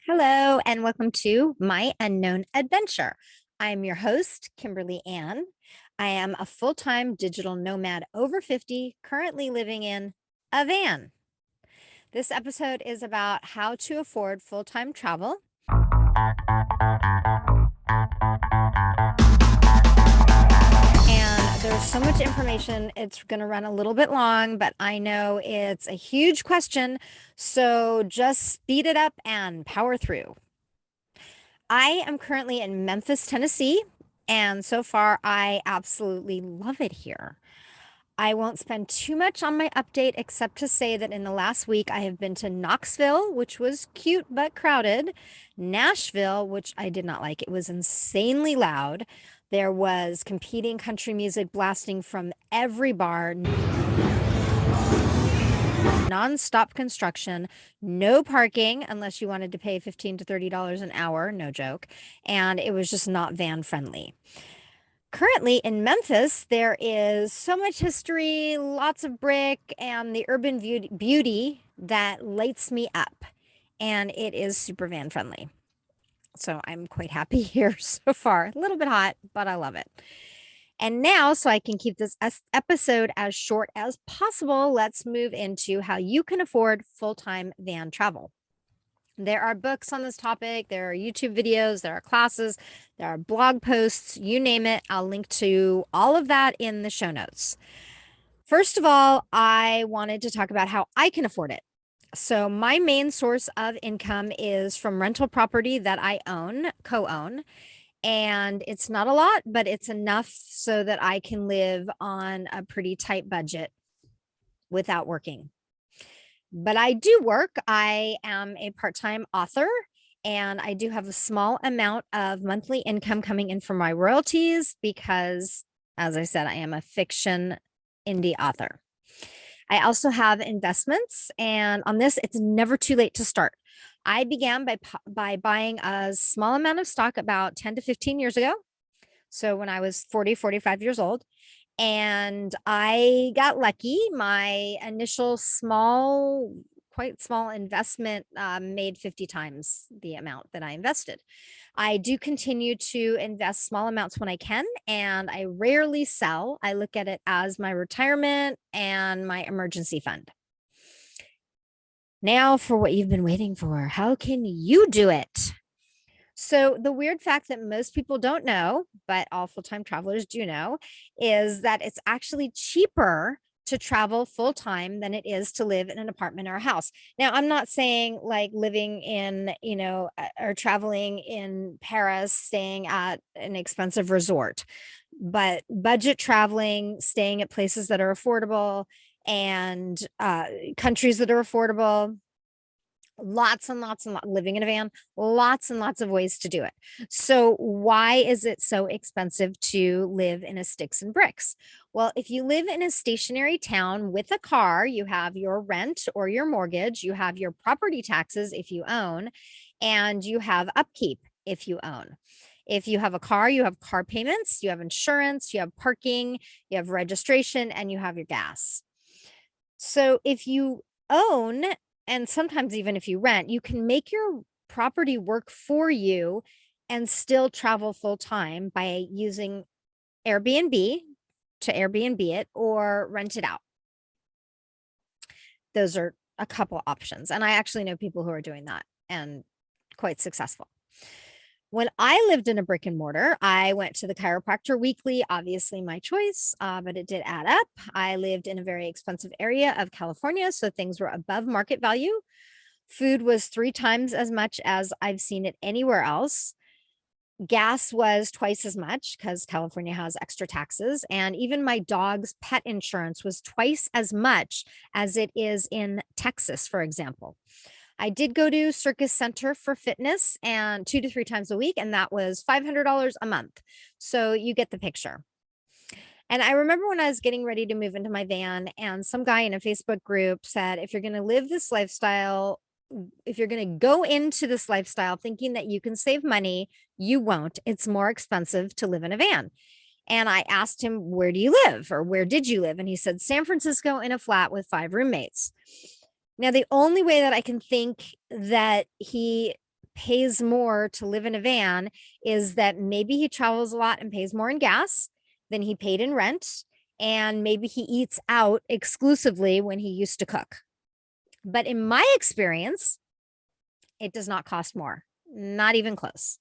Hello, and welcome to My Unknown Adventure. I'm your host, Kimberly Anne. I am a full time digital nomad over 50, currently living in a van. This episode is about how to afford full time travel. And there's so much information, it's going to run a little bit long, but I know it's a huge question. So just speed it up and power through. I am currently in Memphis, Tennessee, and so far I absolutely love it here. I won't spend too much on my update except to say that in the last week I have been to Knoxville, which was cute but crowded, Nashville, which I did not like. It was insanely loud. There was competing country music blasting from every bar, nonstop construction, no parking unless you wanted to pay $15 to $30 an hour, no joke, and it was just not van friendly. Currently in Memphis, there is so much history, lots of brick, and the urban beauty that lights me up, and it is super van friendly. So I'm quite happy here so far. A little bit hot, but I love it. And now, so I can keep this episode as short as possible, let's move into how you can afford full-time van travel. There are books on this topic, there are YouTube videos, there are classes, there are blog posts, you name it. I'll link to all of that in the show notes. First of all, I wanted to talk about how I can afford it. So my main source of income is from rental property that I co-own. And it's not a lot, but it's enough so that I can live on a pretty tight budget without working. But I do work. I am a part-time author, and I do have a small amount of monthly income coming in from my royalties because, as I said, I am a fiction indie author. I also have investments, and on this, it's never too late to start. I began by buying a small amount of stock about 10 to 15 years ago. So when I was 40, 45 years old, and I got lucky. My initial quite small investment made 50 times the amount that I invested. I do continue to invest small amounts when I can, and I rarely sell. I look at it as my retirement and my emergency fund. Now for what you've been waiting for. How can you do it? So the weird fact that most people don't know, but all full-time travelers do know, is that it's actually cheaper to travel full-time than it is to live in an apartment or a house. Now, I'm not saying like living in, or traveling in Paris, staying at an expensive resort, but budget traveling, staying at places that are affordable and countries that are affordable, lots and lots and living in a van, lots and lots of ways to do it. So why is it so expensive to live in a sticks and bricks? Well, if you live in a stationary town with a car, you have your rent or your mortgage, you have your property taxes if you own, and you have upkeep if you own. If you have a car, you have car payments, you have insurance, you have parking, you have registration, and you have your gas. So if you own, and sometimes even if you rent, you can make your property work for you and still travel full time by using Airbnb to Airbnb it or rent it out. Those are a couple options. And I actually know people who are doing that and quite successful. When I lived in a brick and mortar, I went to the chiropractor weekly, obviously my choice, but it did add up. I lived in a very expensive area of California, so things were above market value. Food was 3 times as much as I've seen it anywhere else. Gas was twice as much because California has extra taxes. And even my dog's pet insurance was twice as much as it is in Texas, for example. I did go to Circus Center for fitness and 2 to 3 times a week, and that was $500 a month. So you get the picture. And I remember when I was getting ready to move into my van, and some guy in a Facebook group said, if you're going to live this lifestyle, if you're going to go into this lifestyle thinking that you can save money, you won't. It's more expensive to live in a van. And I asked him, where do you live, or where did you live? And he said, San Francisco in a flat with 5 roommates. Now, the only way that I can think that he pays more to live in a van is that maybe he travels a lot and pays more in gas than he paid in rent. And maybe he eats out exclusively when he used to cook. But in my experience, it does not cost more, not even close.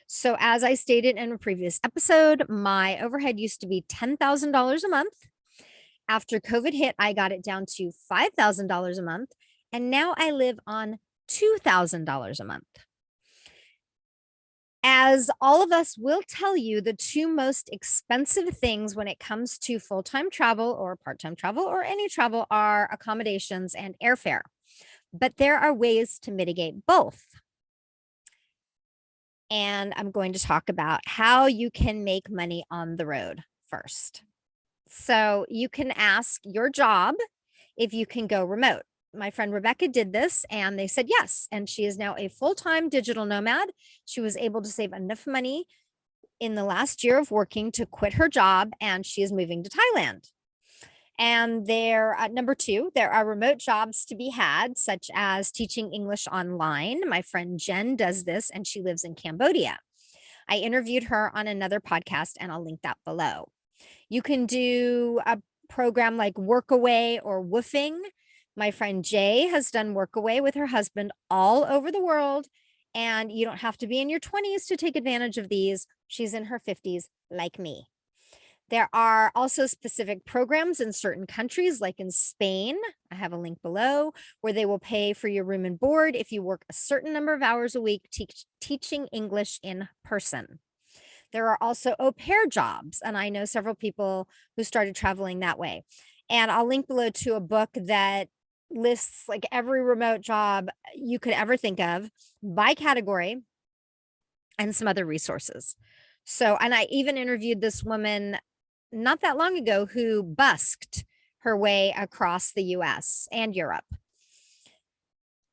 So, as I stated in a previous episode, my overhead used to be $10,000 a month. After COVID hit, I got it down to $5,000 a month. And now I live on $2,000 a month. As all of us will tell you, the two most expensive things when it comes to full-time travel or part-time travel or any travel are accommodations and airfare. But there are ways to mitigate both. And I'm going to talk about how you can make money on the road first. So you can ask your job if you can go remote. My friend Rebecca did this and they said yes. And she is now a full-time digital nomad. She was able to save enough money in the last year of working to quit her job, and she is moving to Thailand. And there, number two, there are remote jobs to be had, such as teaching English online. My friend Jen does this, and she lives in Cambodia. I interviewed her on another podcast, and I'll link that below. You can do a program like Workaway or Woofing. My friend Jay has done Workaway with her husband all over the world, and you don't have to be in your 20s to take advantage of these. She's in her 50s, like me. There are also specific programs in certain countries, like in Spain, I have a link below, where they will pay for your room and board if you work a certain number of hours a week teaching English in person. There are also au pair jobs, and I know several people who started traveling that way. And I'll link below to a book that lists like every remote job you could ever think of by category and some other resources. So, and I even interviewed this woman not that long ago who busked her way across the US and Europe.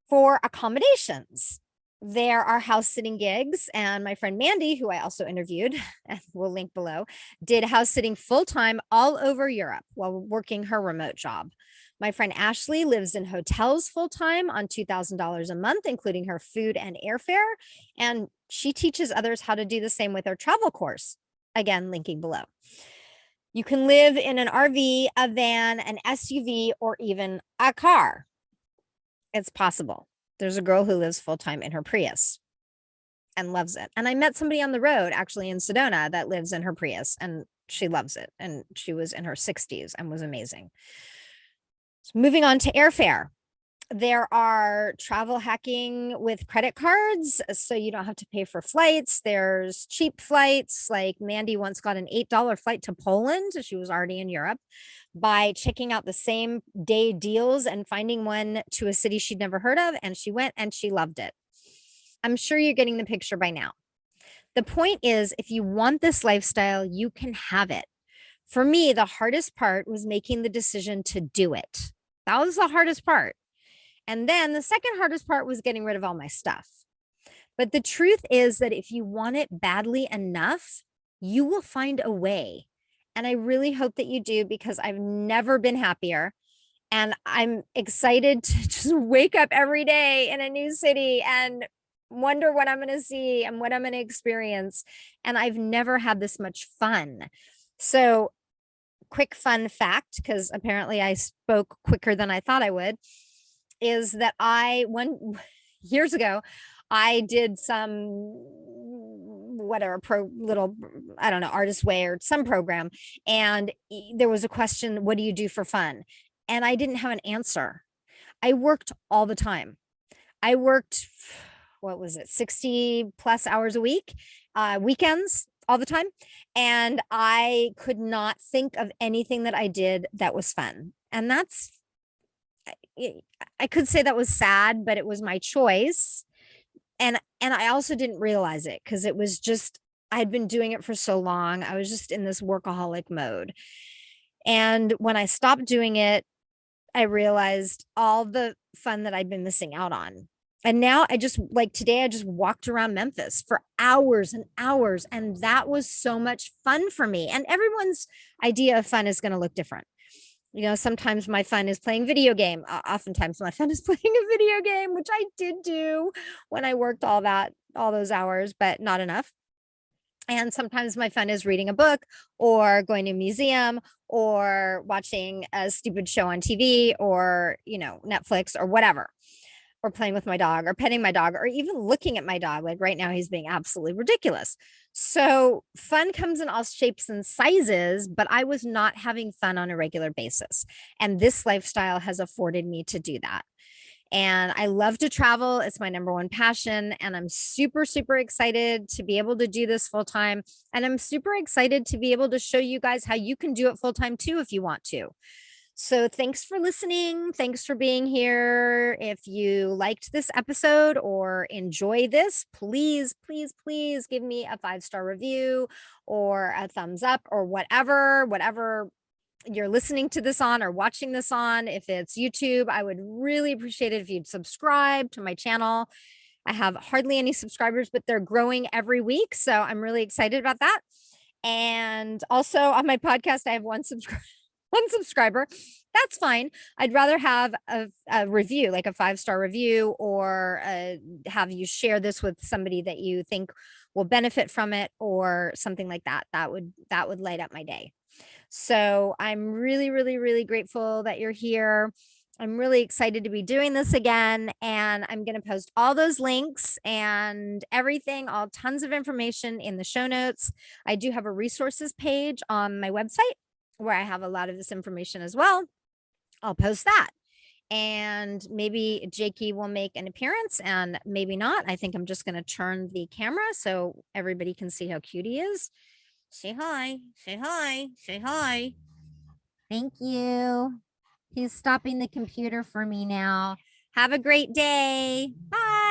For accommodations, there are house sitting gigs, and my friend Mandy, who I also interviewed, and we'll link below, did house sitting full-time all over Europe while working her remote job. My friend Ashley lives in hotels full-time on $2,000 a month, including her food and airfare, and she teaches others how to do the same with her travel course. Again, linking below. You can live in an RV, a van, an SUV, or even a car. It's possible. There's a girl who lives full-time in her Prius and loves it. And I met somebody on the road actually in Sedona that lives in her Prius, and she loves it. And she was in her 60s and was amazing. So moving on to airfare. There are travel hacking with credit cards, so you don't have to pay for flights. There's cheap flights, like Mandy once got an $8 flight to Poland. She was already in Europe by checking out the same day deals and finding one to a city she'd never heard of. And she went and she loved it. I'm sure you're getting the picture by now. The point is, if you want this lifestyle, you can have it. For me, the hardest part was making the decision to do it. That was the hardest part. And then the second hardest part was getting rid of all my stuff. But the truth is that if you want it badly enough, you will find a way. And I really hope that you do, because I've never been happier. And I'm excited to just wake up every day in a new city and wonder what I'm going to see and what I'm going to experience. And I've never had this much fun. So, quick fun fact, because apparently I spoke quicker than I thought I would, is that years ago, I did some whatever I don't know, Artist Way or some program. And there was a question, what do you do for fun? And I didn't have an answer. I worked all the time. I worked, 60 plus hours a week, weekends all the time. And I could not think of anything that I did that was fun. And I could say that was sad, but it was my choice. And I also didn't realize it because it was just, I had been doing it for so long. I was just in this workaholic mode. And when I stopped doing it, I realized all the fun that I'd been missing out on. And now today I just walked around Memphis for hours and hours. And that was so much fun for me. And everyone's idea of fun is going to look different. Sometimes my fun is playing video game. Oftentimes my fun is playing a video game, which I did do when I worked all those hours, but not enough. And sometimes my fun is reading a book or going to a museum or watching a stupid show on TV or, Netflix or whatever, or playing with my dog or petting my dog or even looking at my dog. Like right now, he's being absolutely ridiculous. So fun comes in all shapes and sizes, but I was not having fun on a regular basis. And this lifestyle has afforded me to do that. And I love to travel. It's my number one passion. And I'm super, super excited to be able to do this full time. And I'm super excited to be able to show you guys how you can do it full time too, if you want to. So thanks for listening. Thanks for being here. If you liked this episode or enjoy this, please, please, please give me a 5-star review or a thumbs up or whatever you're listening to this on or watching this on. If it's YouTube, I would really appreciate it if you'd subscribe to my channel. I have hardly any subscribers, but they're growing every week. So I'm really excited about that. And also on my podcast, I have one subscriber. That's fine. I'd rather have a review, like a 5-star review, or have you share this with somebody that you think will benefit from it or something like that. That would light up my day. So I'm really, really, really grateful that you're here. I'm really excited to be doing this again. And I'm going to post all those links and everything, all tons of information in the show notes. I do have a resources page on my website where I have a lot of this information as well. I'll post that. And maybe Jakey will make an appearance and maybe not. I think I'm just going to turn the camera so everybody can see how cute he is. Say hi, say hi, say hi. Thank you. He's stopping the computer for me now. Have a great day. Bye.